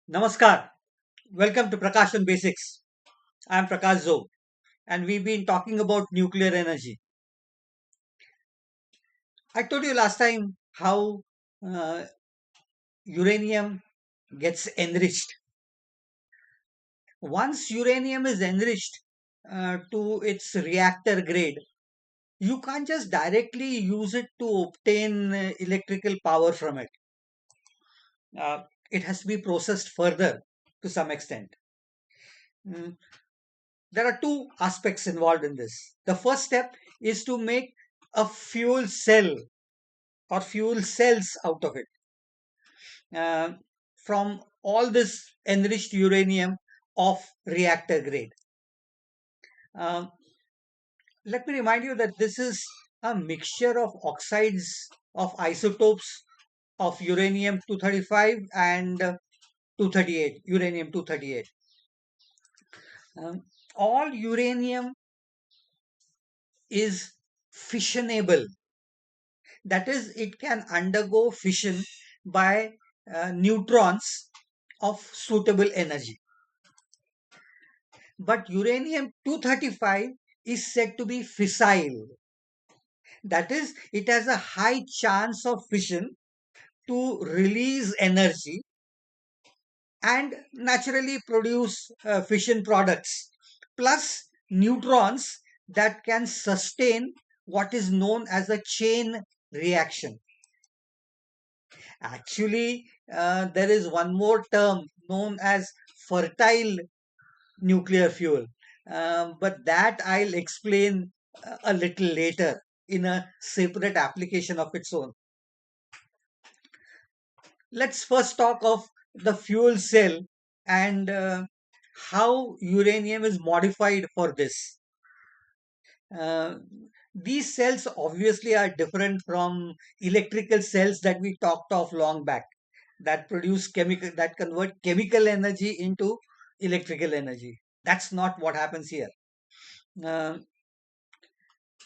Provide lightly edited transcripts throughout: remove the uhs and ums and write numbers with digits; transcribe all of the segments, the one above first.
Namaskar. Welcome to Prakash on Basics. I'm Prakash Zo, and we've been talking about nuclear energy. I told you last time how uh, uranium gets enriched. Once uranium is enriched to its reactor grade, you can't just directly use it to obtain electrical power from it. Uh, it has to be processed further to some extent. Mm, There are two aspects involved in this. The first step is to make a fuel cell or fuel cells out of it uh, from all this enriched uranium of reactor grade. Um, Let me remind you that this is a mixture of oxides of isotopes of uranium 235 and 238, uranium 238. All uranium is fissionable. That is, it can undergo fission by neutrons of suitable energy. But uranium 235 is said to be fissile. That is, it has a high chance of fission to release energy and naturally produce fission products, plus neutrons that can sustain what is known as a chain reaction. Actually, there is one more term known as fertile nuclear fuel. But that I'll explain a little later in a separate application of its own. Let's first talk of the fuel cell and how uranium is modified for this. Uh, these cells obviously are different from electrical cells that we talked of long back that produce chemical that convert chemical energy into electrical energy. That's not what happens here. Uh,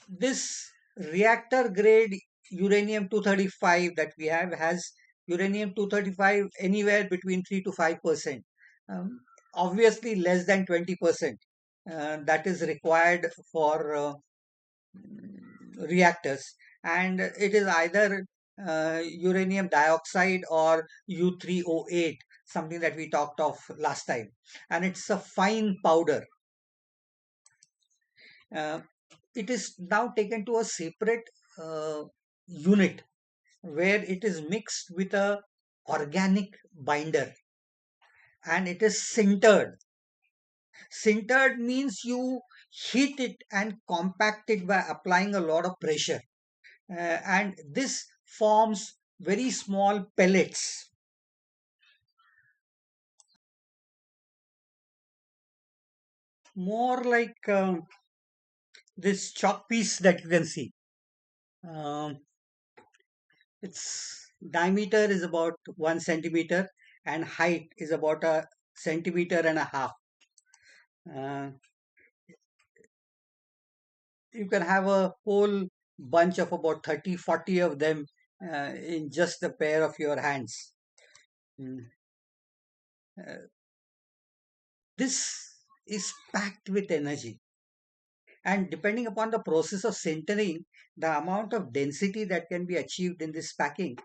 this reactor grade uranium 235 that we have has uranium 235 anywhere between 3 to 5%. Obviously less than 20% that is required for reactors, and it is either uranium dioxide or U3O8, something that we talked of last time, and it's a fine powder. Uh, it is now taken to a separate uh, unit where it is mixed with a organic binder and it is sintered. Sintered means you heat it and compact it by applying a lot of pressure. And this forms very small pellets, more like this chalk piece that you can see. Um, its diameter is about 1 centimeter and height is about a centimeter and a half. Uh, you can have a whole bunch of about 30, 40 of them in just a pair of your hands. Mm. Uh, this is packed with energy. And depending upon the process of sintering, the amount of density that can be achieved in this packing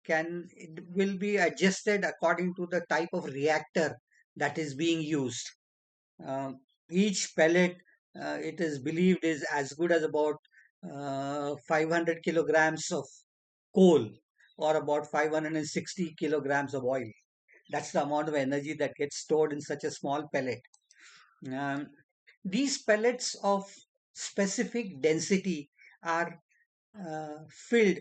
it will be adjusted according to the type of reactor that is being used. Uh, each pellet, it is believed, is as good as about 500 kilograms of coal or about 560 kilograms of oil. That's the amount of energy that gets stored in such a small pellet. Um, these pellets of specific density are filled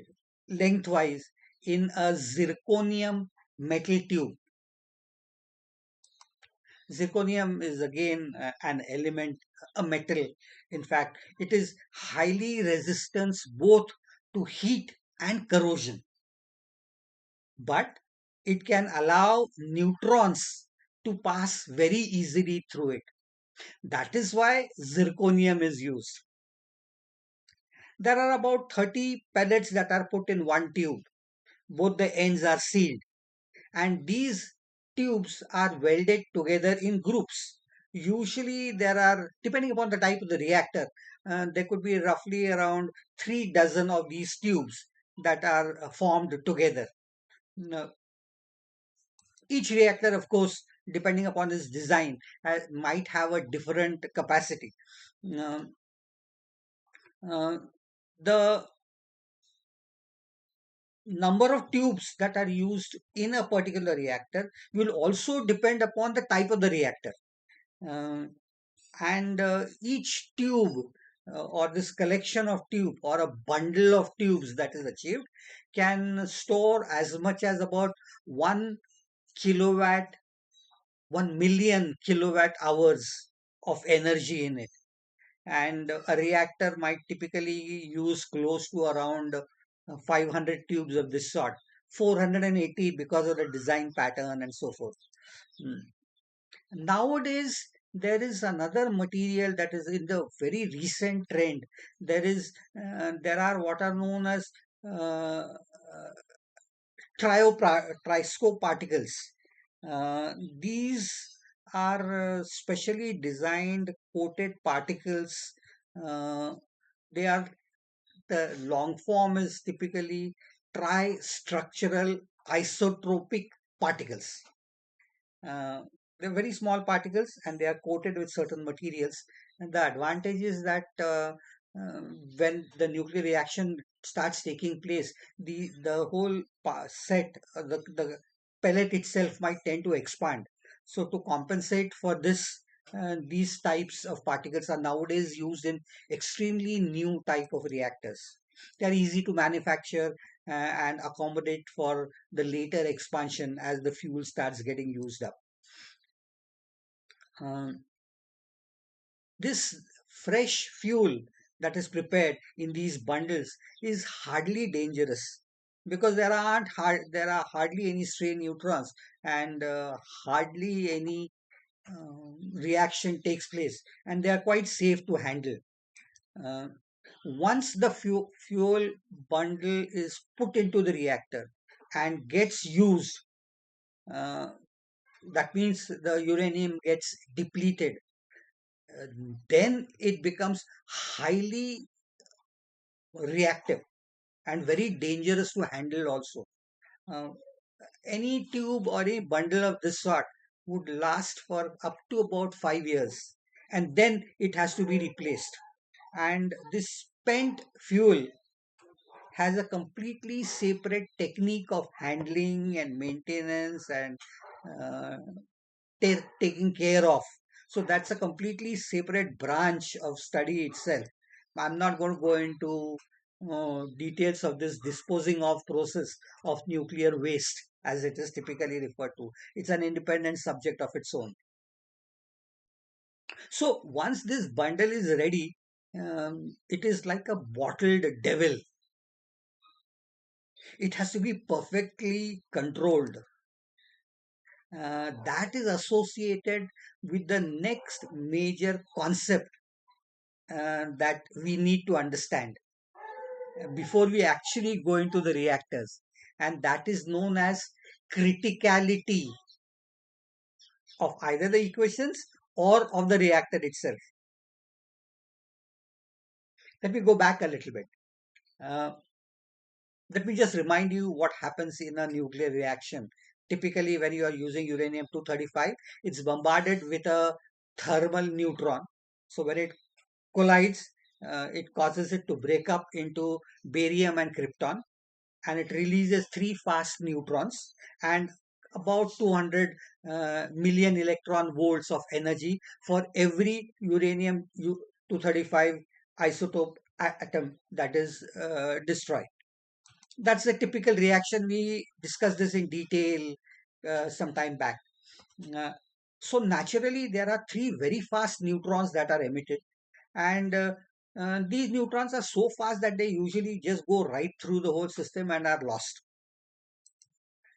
lengthwise in a zirconium metal tube. Zirconium is again an element, a metal. In fact, it is highly resistant both to heat and corrosion, but it can allow neutrons to pass very easily through it. That is why zirconium is used. There are about 30 pellets that are put in one tube. Both the ends are sealed, and these tubes are welded together in groups. Usually, there are, depending upon the type of the reactor, there could be roughly around 3 dozen of these tubes that are formed together. Now, each reactor, of course, depending upon its design, might have a different capacity. Um, uh, the number of tubes that are used in a particular reactor will also depend upon the type of the reactor. Um, and each tube or this collection of tube or a bundle of tubes that is achieved can store as much as about 1 kilowatt, 1 million kilowatt hours of energy in it. And a reactor might typically use close to around 500 tubes of this sort, 480 because of the design pattern and so forth. Mm. Nowadays, there is another material that is in the very recent trend. There are what are known as uh, trisco particles. These are specially designed coated particles. Uh, they are the long form is typically tri-structural isotropic particles. Uh, they're very small particles and they are coated with certain materials. And the advantage is that uh, when the nuclear reaction starts taking place, the whole set, the pellet itself might tend to expand. So to compensate for this, these types of particles are nowadays used in extremely new type of reactors. They are easy to manufacture and accommodate for the later expansion as the fuel starts getting used up. Um, this fresh fuel that is prepared in these bundles is hardly dangerous because there are hardly any stray neutrons and hardly any reaction takes place, and they are quite safe to handle. Uh, Once the fuel bundle is put into the reactor and gets used, uh, that means the uranium gets depleted. Uh, then it becomes highly reactive and very dangerous to handle also. Uh, any tube or any bundle of this sort would last for up to about 5 years, and then it has to be replaced. And this spent fuel has a completely separate technique of handling and maintenance and uh, taken care of. So that's a completely separate branch of study itself. I'm not going to go into details of this disposing of process of nuclear waste as it is typically referred to. It's an independent subject of its own. So once this bundle is ready, it is like a bottled devil. It has to be perfectly controlled. That is associated with the next major concept that we need to understand before we actually go into the reactors, and that is known as criticality of either the equations or of the reactor itself. Let me go back a little bit. Uh, Let me just remind you what happens in a nuclear reaction. Typically, when you are using uranium 235, it's bombarded with a thermal neutron. So when it collides, it causes it to break up into barium and krypton, and it releases three fast neutrons and about 200 million electron volts of energy for every uranium 235 isotope atom that is destroyed. That's a typical reaction. We discussed this in detail some time back. Uh, so naturally, there are three very fast neutrons that are emitted, and these neutrons are so fast that they usually just go right through the whole system and are lost.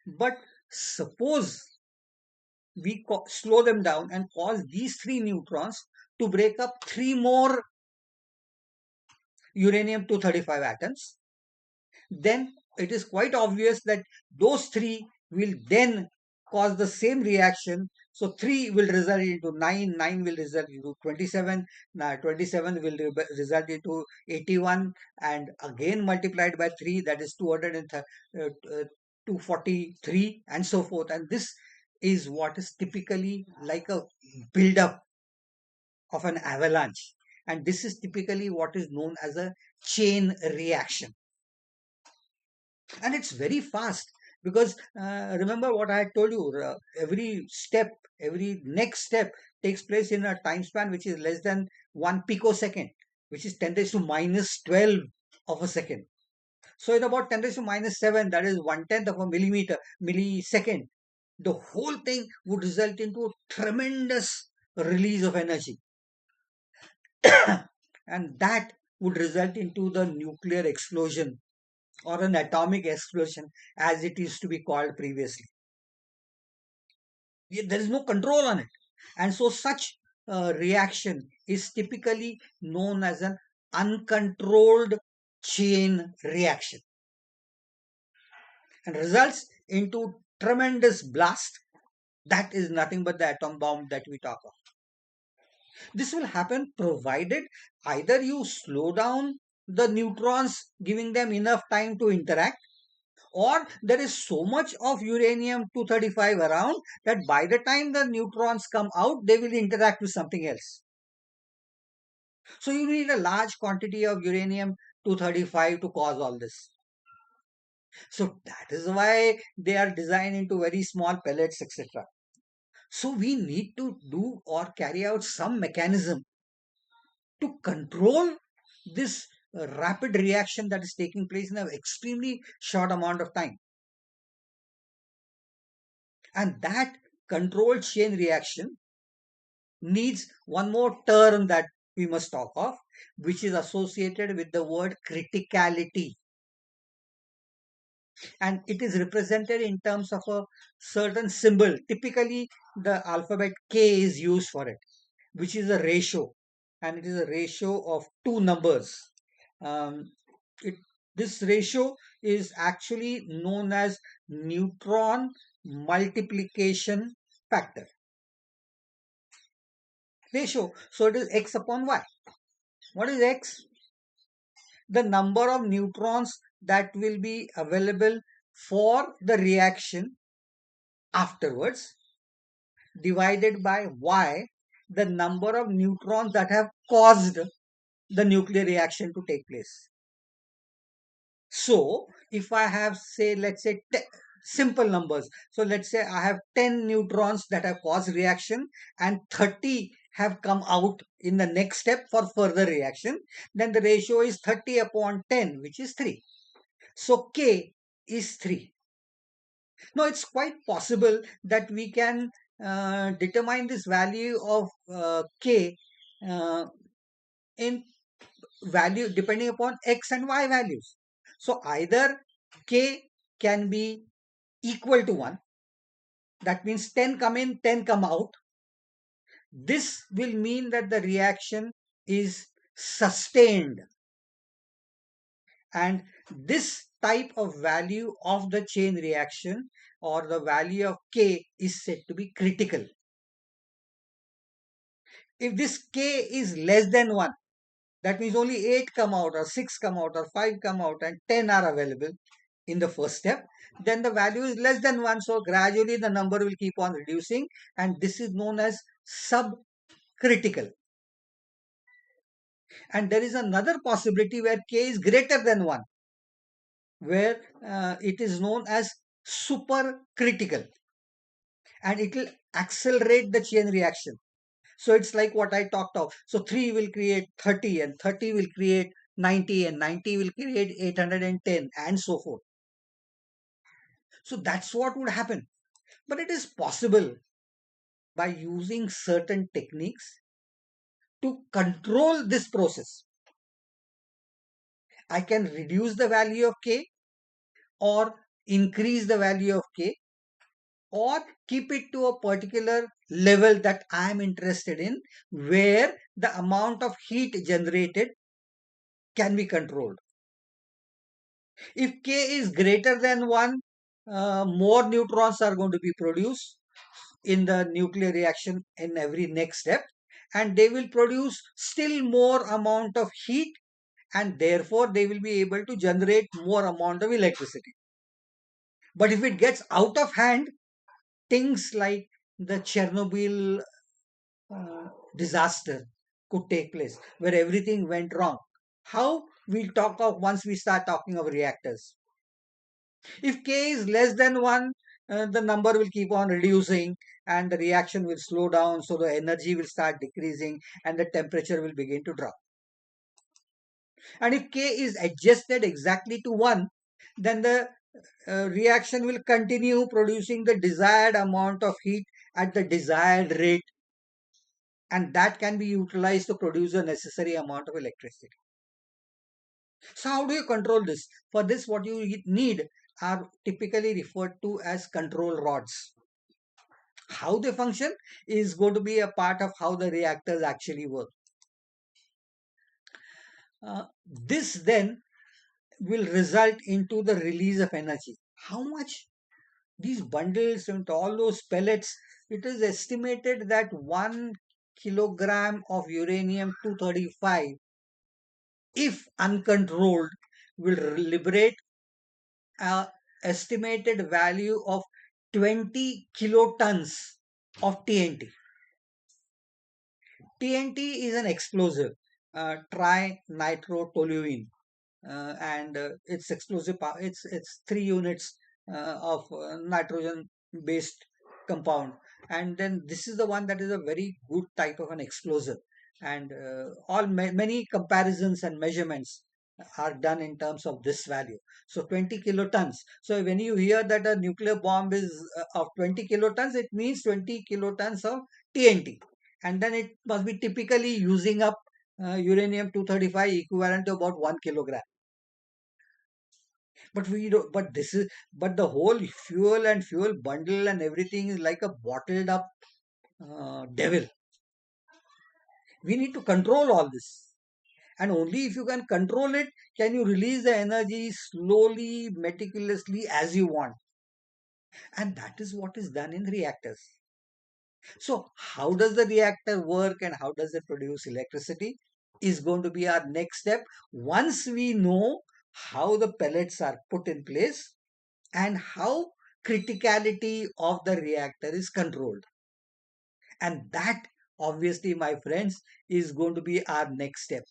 But suppose we slow them down and cause these three neutrons to break up three more uranium 235 atoms, then it is quite obvious that those three will then cause the same reaction. So 3 will result into 9, 9 will result into 27, now 27 will result into 81, and again multiplied by 3, that is 243, and so forth. And this is what is typically like a build-up of an avalanche. And this is typically what is known as a chain reaction. And it's very fast because remember what I had told you, every next step takes place in a time span which is less than 1 picosecond, which is 10 raised to minus 12 of a second. So in about 10 raised to minus 7, that is 1/10 of a millisecond, the whole thing would result into a tremendous release of energy. And that would result into the nuclear explosion or an atomic explosion, as it used to be called previously. There is no control on it. And so such reaction is typically known as an uncontrolled chain reaction and results into tremendous blast. That is nothing but the atom bomb that we talk of. This will happen provided either you slow down the neutrons, giving them enough time to interact, or there is so much of uranium 235 around that by the time the neutrons come out, they will interact with something else. So you need a large quantity of uranium 235 to cause all this. So that is why they are designed into very small pellets, etc. So we need to do or carry out some mechanism to control this rapid reaction that is taking place in an extremely short amount of time. And that controlled chain reaction needs one more term that we must talk of, which is associated with the word criticality. And it is represented in terms of a certain symbol. Typically, the alphabet K is used for it, which is a ratio. And it is a ratio of two numbers. Um, it, this ratio is actually known as neutron multiplication factor ratio. So it is x upon y. What is x? The number of neutrons that will be available for the reaction afterwards, divided by y, the number of neutrons that have caused the nuclear reaction to take place. So if I have, say, let's say simple numbers. So let's say I have 10 neutrons that have caused reaction and 30 have come out in the next step for further reaction. Then the ratio is 30 upon 10, which is 3. So K is 3. Now it's quite possible that we can determine this value of K uh, in value depending upon X and Y values. So either K can be equal to 1. That means 10 come in, 10 come out. This will mean that the reaction is sustained. And this type of value of the chain reaction or the value of K is said to be critical. If this K is less than 1, that means only 8 come out or 6 come out or 5 come out and 10 are available in the first step, then the value is less than 1. So gradually the number will keep on reducing, and this is known as subcritical. And there is another possibility where K is greater than 1, where it is known as supercritical, and it will accelerate the chain reaction. So it's like what I talked of. So 3 will create 30 and 30 will create 90 and 90 will create 810 and so forth. So that's what would happen. But it is possible by using certain techniques to control this process. I can reduce the value of K or increase the value of K or keep it to a particular level that I am interested in, where the amount of heat generated can be controlled. If K is greater than 1, more neutrons are going to be produced in the nuclear reaction in every next step, and they will produce still more amount of heat, and therefore they will be able to generate more amount of electricity. But if it gets out of hand, things like the Chernobyl uh, disaster could take place where everything went wrong. How? We'll talk of once we start talking of reactors. If K is less than 1, the number will keep on reducing and the reaction will slow down, so the energy will start decreasing and the temperature will begin to drop. And if K is adjusted exactly to 1, then the reaction will continue producing the desired amount of heat at the desired rate, and that can be utilized to produce the necessary amount of electricity. So how do you control this? For this, what you need are typically referred to as control rods. How they function is going to be a part of how the reactors actually work. This then will result into the release of energy. How much? These bundles and all those pellets, it is estimated that 1 kilogram of uranium 235, if uncontrolled, will liberate a estimated value of 20 kilotons of TNT. TNT is an explosive, trinitrotoluene, and its explosive power. It's 3 units of nitrogen-based compound, and then this is the one that is a very good type of an explosive. And many comparisons and measurements are done in terms of this value. So 20 kilotons. So when you hear that a nuclear bomb is of 20 kilotons, it means 20 kilotons of TNT. And then it must be typically using up uranium 235 equivalent to about 1 kilogram. But we don't, but this is, but the whole fuel and fuel bundle and everything is like a bottled up devil. We need to control all this. And only if you can control it, can you release the energy slowly, meticulously as you want. And that is what is done in reactors. So how does the reactor work and how does it produce electricity is going to be our next step. Once we know how the pellets are put in place and how criticality of the reactor is controlled. And that, obviously, my friends, is going to be our next step.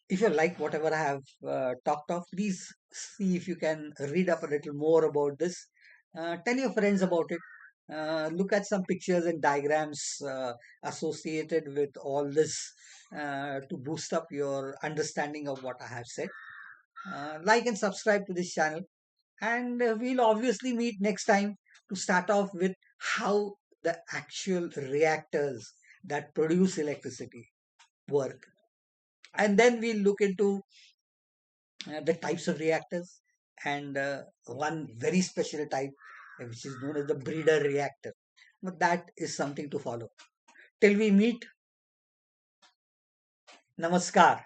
If you like whatever I have talked of, please see if you can read up a little more about this. Tell your friends about it. Look at some pictures and diagrams associated with all this to boost up your understanding of what I have said. Like and subscribe to this channel. And we'll obviously meet next time to start off with how the actual reactors that produce electricity work. And then we'll look into the types of reactors and one very special type, which is known as the breeder reactor. But that is something to follow. Till we meet, namaskar.